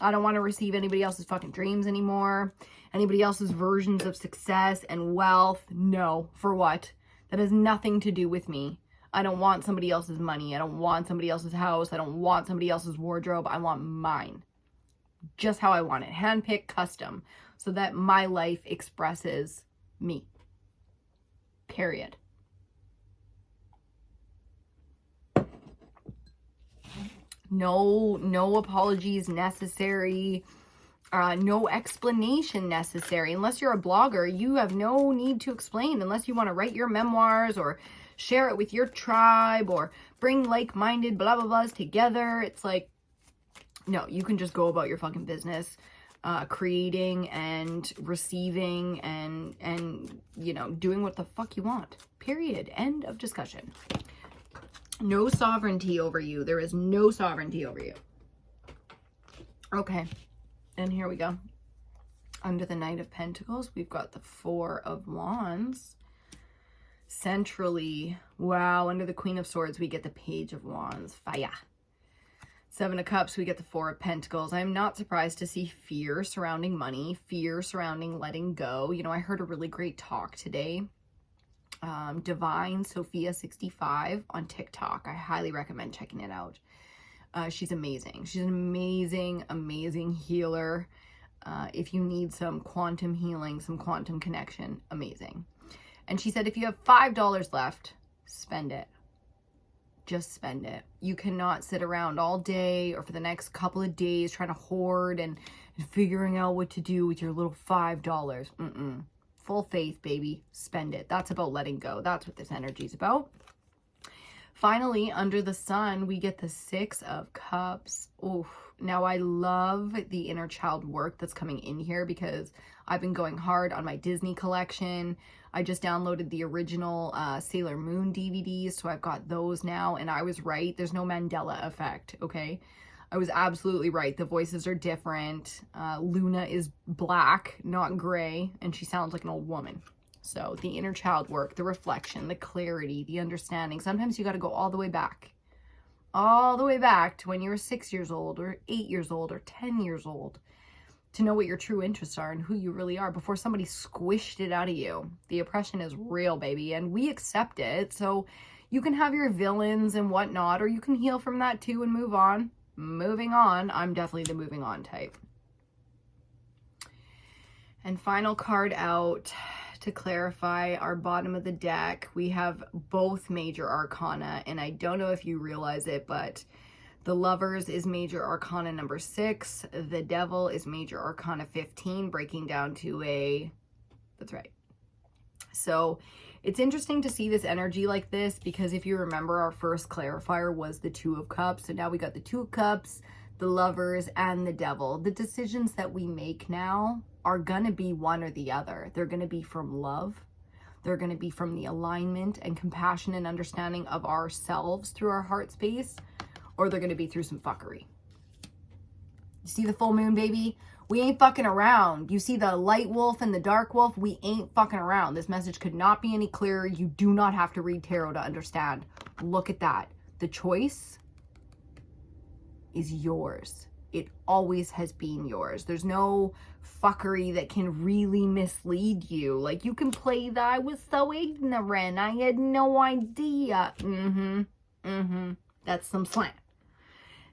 I don't want to receive anybody else's fucking dreams anymore. Anybody else's versions of success and wealth. No. For what? That has nothing to do with me. I don't want somebody else's money. I don't want somebody else's house. I don't want somebody else's wardrobe. I want mine. Just how I want it. Handpicked, custom. So that my life expresses me. Period. No apologies necessary. No explanation necessary. Unless you're a blogger, you have no need to explain unless you want to write your memoirs or share it with your tribe or bring like-minded blah, blah, blahs together. It's like, no, you can just go about your fucking business, creating and receiving and, you know, doing what the fuck you want. Period. End of discussion. No sovereignty over you. There is no sovereignty over you. Okay. And here we go. Under the Knight of Pentacles, we've got the Four of Wands. Centrally, wow, under the Queen of Swords, we get the Page of Wands. Fire. Seven of Cups, we get the Four of Pentacles. I'm not surprised to see fear surrounding money, fear surrounding letting go. You know, I heard a really great talk today. Divine Sophia 65 on TikTok. I highly recommend checking it out. She's amazing. She's an amazing healer. If you need some quantum healing, some quantum connection, amazing. And she said, if you have $5 left, spend it. Just spend it. You cannot sit around all day or for the next couple of days trying to hoard and figuring out what to do with your little $5. Full faith, baby. Spend it. That's about letting go. That's what this energy is about. Finally, under the Sun, we get the Six of Cups. Oof. Now, I love the inner child work that's coming in here because I've been going hard on my Disney collection. I just downloaded the original Sailor Moon DVDs, so I've got those now, and I was right. There's no Mandela effect, okay? I was absolutely right. The voices are different. Luna is black, not gray, and she sounds like an old woman. So the inner child work, the reflection, the clarity, the understanding. Sometimes you got to go all the way back to when you were 6 years old or 8 years old or 10 years old to know what your true interests are and who you really are before somebody squished it out of you. The oppression is real, baby, and we accept it. So you can have your villains and whatnot, or you can heal from that too and move on. Moving on. I'm definitely the moving on type. And final card out to clarify our bottom of the deck. We have both major arcana, and I don't know if you realize it, but the Lovers is major arcana number 6. The Devil is major arcana 15, breaking down to a, that's right. So it's interesting to see this energy like this because if you remember, our first clarifier was the Two of Cups. So now we got the Two of Cups, the Lovers, and the Devil. The decisions that we make now are going to be one or the other. They're going to be from love. They're going to be from the alignment and compassion and understanding of ourselves through our heart space, or they're going to be through some fuckery. You see the full moon, baby? We ain't fucking around. You see the light wolf and the dark wolf? We ain't fucking around. This message could not be any clearer. You do not have to read tarot to understand. Look at that. The choice is yours. It always has been yours. There's no fuckery that can really mislead you. Like, you can play the, I was so ignorant, I had no idea. That's some slant.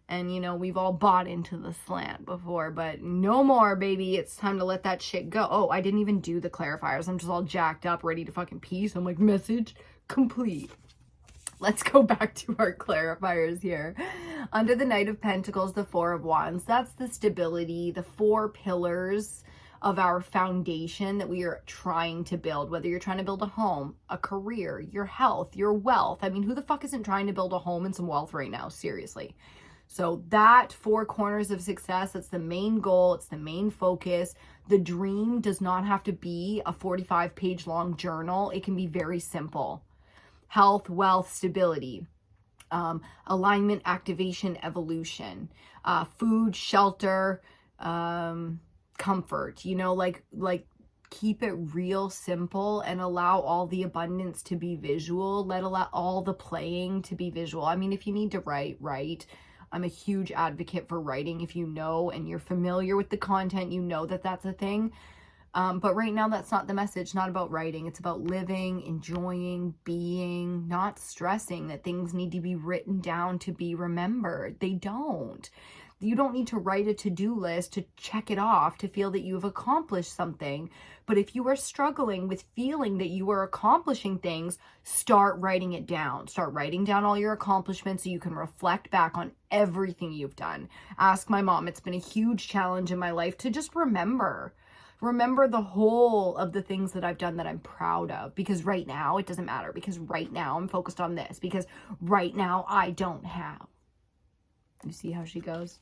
And, you know, we've all bought into the slant before, but no more, baby. It's time to let that shit go. Oh, I didn't even do the clarifiers. I'm just all jacked up, ready to fucking pee. So I'm like, message complete. Let's go back to our clarifiers here. Under the Knight of Pentacles, the Four of Wands. That's the stability, the 4 pillars of our foundation that we are trying to build. Whether you're trying to build a home, a career, your health, your wealth. I mean, who the fuck isn't trying to build a home and some wealth right now? Seriously. So that 4 corners of success, that's the main goal. It's the main focus. The dream does not have to be a 45-page long journal. It can be very simple. health, wealth, stability, alignment, activation, evolution, food, shelter, comfort, you know, like keep it real simple and allow all the abundance to be visual. Allow all the playing to be visual. I mean, if you need to write. I'm a huge advocate for writing. If you know and you're familiar with the content, you know that that's a thing. But right now, that's not the message. Not about writing. It's about living, enjoying, being, not stressing that things need to be written down to be remembered. They don't. You don't need to write a to-do list to check it off to feel that you've accomplished something. But if you are struggling with feeling that you are accomplishing things, start writing it down. Start writing down all your accomplishments so you can reflect back on everything you've done. Ask my mom. It's been a huge challenge in my life to just remember the whole of the things that I've done that I'm proud of, because right now it doesn't matter, because right now I'm focused on this, because right now I don't have. You see how she goes?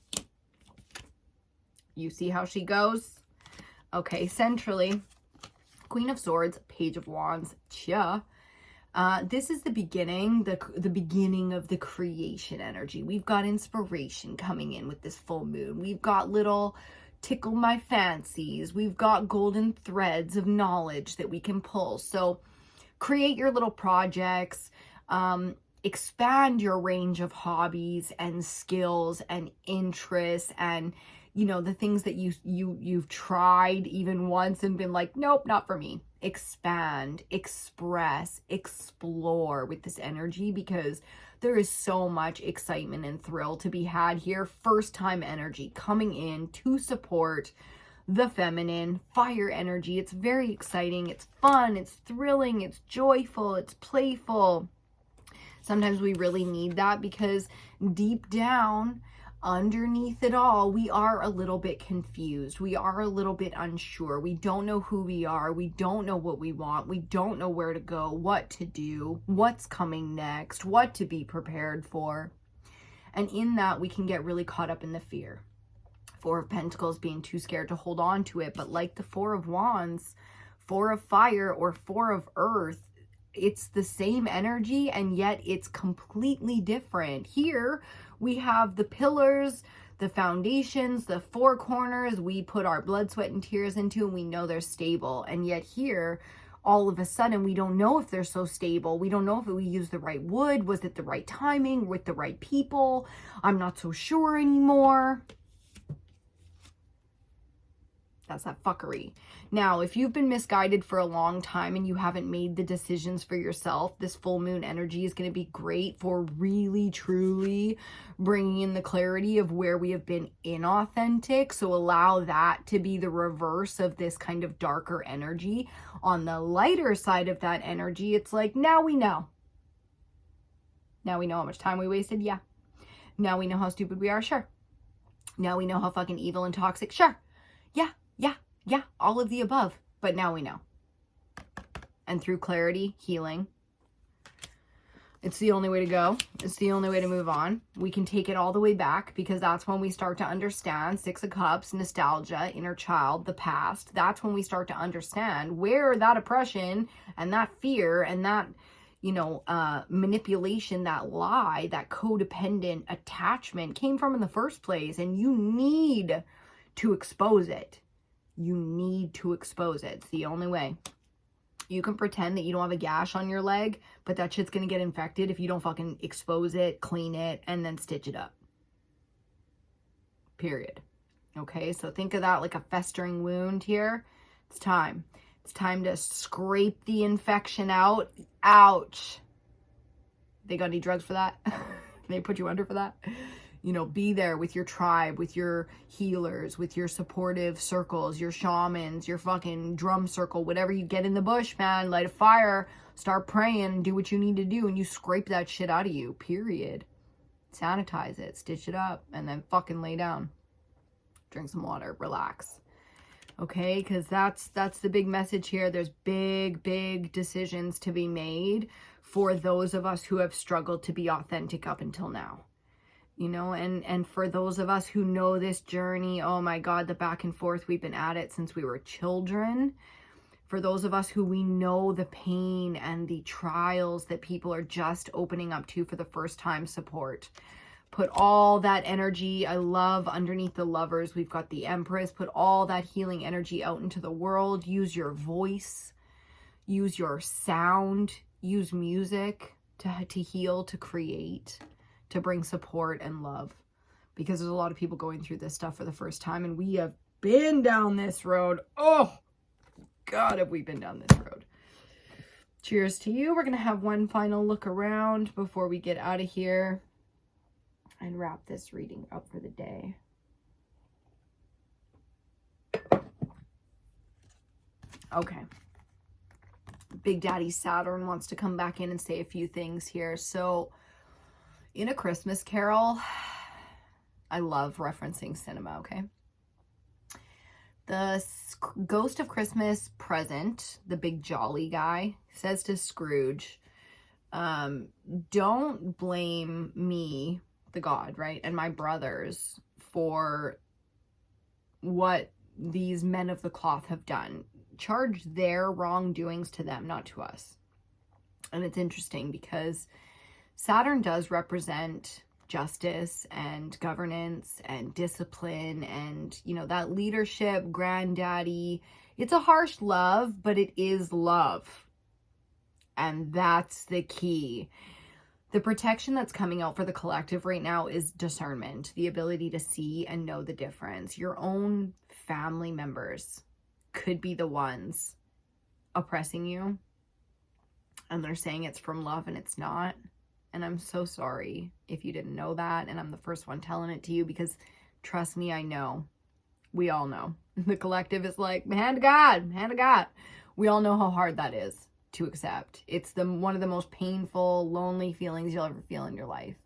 You see how she goes? Okay, centrally, Queen of Swords, Page of Wands, this is the beginning, the beginning of the creation energy. We've got inspiration coming in with this full moon. We've got little tickle my fancies. We've got golden threads of knowledge that we can pull. So create your little projects, expand your range of hobbies and skills and interests, and you know, the things that you've tried even once and been like, nope, not for me. Expand, express, explore with this energy, because there is so much excitement and thrill to be had here. First time energy coming in to support the feminine fire energy. It's very exciting. It's fun. It's thrilling. It's joyful. It's playful. Sometimes we really need that, because deep down, underneath it all, we are a little bit confused. We are a little bit unsure. We don't know who we are. We don't know what we want. We don't know where to go, what to do, what's coming next, what to be prepared for. And in that, we can get really caught up in the fear. Four of Pentacles, being too scared to hold on to it. But like the Four of Wands, Four of Fire, or Four of Earth, it's the same energy, and yet it's completely different. Here we have the pillars, the foundations, the four corners we put our blood, sweat, and tears into, and we know they're stable. And yet here, all of a sudden, we don't know if they're so stable. We don't know if we used the right wood. Was it the right timing with the right people? I'm not so sure anymore. That's that fuckery. Now, if you've been misguided for a long time and you haven't made the decisions for yourself, this full moon energy is going to be great for really, truly bringing in the clarity of where we have been inauthentic. So allow that to be the reverse of this kind of darker energy. On the lighter side of that energy, it's like, now we know. Now we know how much time we wasted. Yeah. Now we know how stupid we are. Sure. Now we know how fucking evil and toxic. Sure. Yeah, all of the above. But now we know. And through clarity, healing, it's the only way to go. It's the only way to move on. We can take it all the way back, because that's when we start to understand Six of Cups, nostalgia, inner child, the past. That's when we start to understand where that oppression and that fear and that, you know, manipulation, that lie, that codependent attachment came from in the first place. And you need to expose it. You need to expose it. It's the only way. You can pretend that you don't have a gash on your leg, but that shit's going to get infected if you don't fucking expose it, clean it, and then stitch it up. Period. Okay, so think of that like a festering wound here. It's time. It's time to scrape the infection out. Ouch. They got any drugs for that? Can they put you under for that? You know, be there with your tribe, with your healers, with your supportive circles, your shamans, your fucking drum circle, whatever you get in the bush, man. Light a fire, start praying, and do what you need to do, and you scrape that shit out of you, period. Sanitize it, stitch it up, and then fucking lay down. Drink some water, relax. Okay, because that's the big message here. There's big decisions to be made for those of us who have struggled to be authentic up until now. You know, and for those of us who know this journey, oh my God, the back and forth, we've been at it since we were children. For those of us who we know the pain and the trials that people are just opening up to for the first time, support. Put all that energy, I love underneath the Lovers, we've got the Empress. Put all that healing energy out into the world. Use your voice, use your sound, use music to heal, to create, to bring support and love. Because there's a lot of people going through this stuff for the first time, and we have been down this road. Oh, God, have we been down this road. Cheers to you. We're going to have one final look around before we get out of here and wrap this reading up for the day. Okay. Big Daddy Saturn wants to come back in and say a few things here. So, in A Christmas Carol, I love referencing cinema, okay? The ghost of Christmas present, the big jolly guy, says to Scrooge, don't blame me, the God, right, and my brothers for what these men of the cloth have done. Charge their wrongdoings to them, not to us. And it's interesting because Saturn does represent justice and governance and discipline and, you know, that leadership, granddaddy. It's a harsh love, but it is love. And that's the key. The protection that's coming out for the collective right now is discernment, the ability to see and know the difference. Your own family members could be the ones oppressing you, and they're saying it's from love and it's not. And I'm so sorry if you didn't know that, and I'm the first one telling it to you, because trust me, I know. We all know. The collective is like, hand to God, hand to God. We all know how hard that is to accept. It's one of the most painful, lonely feelings you'll ever feel in your life.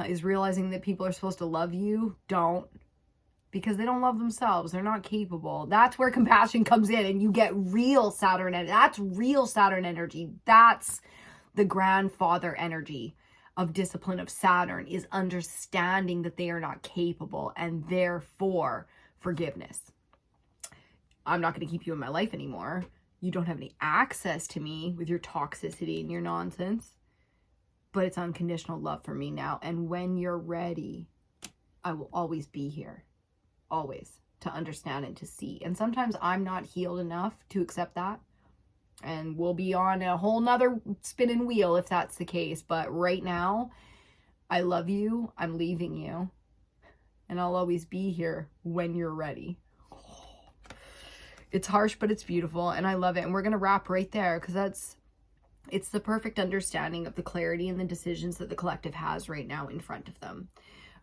Is realizing that people are supposed to love you. Don't. Because they don't love themselves. They're not capable. That's where compassion comes in, and you get real Saturn energy. That's real Saturn energy. That's the grandfather energy of discipline of Saturn, is understanding that they are not capable, and therefore forgiveness. I'm not going to keep you in my life anymore. You don't have any access to me with your toxicity and your nonsense, but it's unconditional love for me now. And when you're ready, I will always be here, always, to understand and to see. And sometimes I'm not healed enough to accept that. And we'll be on a whole nother spinning wheel if that's the case. But right now, I love you. I'm leaving you. And I'll always be here when you're ready. It's harsh, but it's beautiful. And I love it. And we're going to wrap right there, because it's the perfect understanding of the clarity and the decisions that the collective has right now in front of them.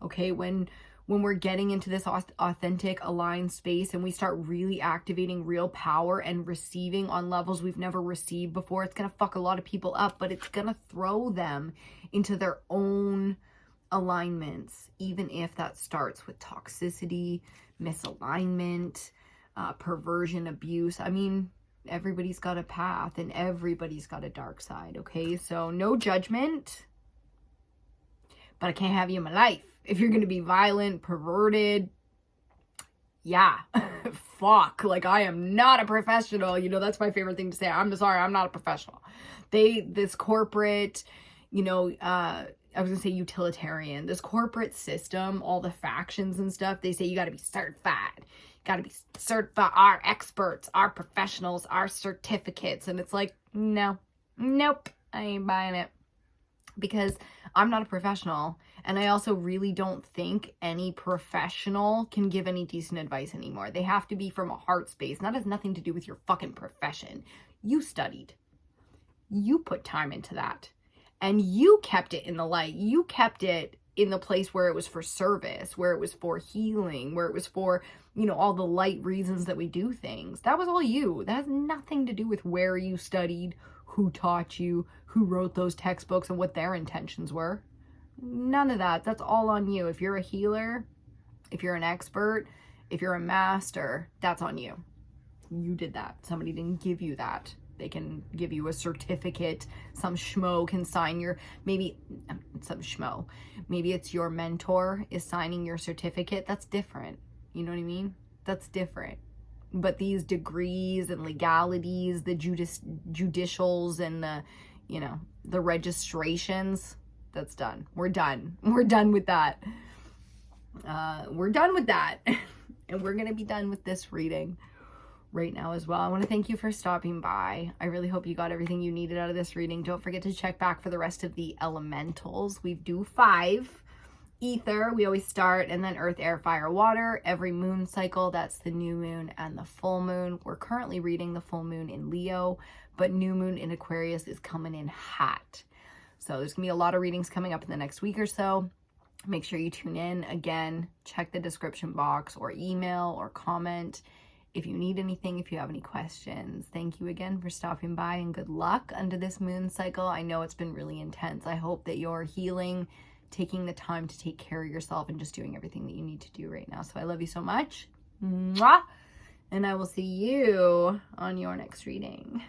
Okay, when we're getting into this authentic, aligned space, and we start really activating real power and receiving on levels we've never received before, it's going to fuck a lot of people up, but it's going to throw them into their own alignments, even if that starts with toxicity, misalignment, perversion, abuse. I mean, everybody's got a path and everybody's got a dark side, okay? So no judgment, but I can't have you in my life. If you're going to be violent, perverted, yeah, fuck. Like, I am not a professional. You know, that's my favorite thing to say. I'm sorry, I'm not a professional. This corporate, you know, I was going to say utilitarian, this corporate system, all the factions and stuff, they say you got to be certified. Got to be certified, our experts, our professionals, our certificates. And it's like, no, nope, I ain't buying it, because I'm not a professional. And I also really don't think any professional can give any decent advice anymore. They have to be from a heart space. And that has nothing to do with your fucking profession. You studied. You put time into that. And you kept it in the light. You kept it in the place where it was for service, where it was for healing, where it was for, you know, all the light reasons that we do things. That was all you. That has nothing to do with where you studied, who taught you, who wrote those textbooks, and what their intentions were. None of that. That's all on you. If you're a healer, if you're an expert, if you're a master, that's on you. You did that. Somebody didn't give you that. They can give you a certificate. Some schmo can sign maybe it's your mentor is signing your certificate. That's different. You know what I mean? That's different. But these degrees and legalities, the judicials and the, you know, the registrations, that's done. We're done. We're done with that. We're done with that. And we're going to be done with this reading right now as well. I want to thank you for stopping by. I really hope you got everything you needed out of this reading. Don't forget to check back for the rest of the elementals. We do 5. Ether, we always start, and then earth, air, fire, water. Every moon cycle, that's the new moon and the full moon. We're currently reading the full moon in Leo, but new moon in Aquarius is coming in hot. So there's gonna be a lot of readings coming up in the next week or so. Make sure you tune in. Again, check the description box or email or comment if you need anything, if you have any questions. Thank you again for stopping by, and good luck under this moon cycle. I know it's been really intense. I hope that you're healing, taking the time to take care of yourself, and just doing everything that you need to do right now. So I love you so much. Mwah! And I will see you on your next reading.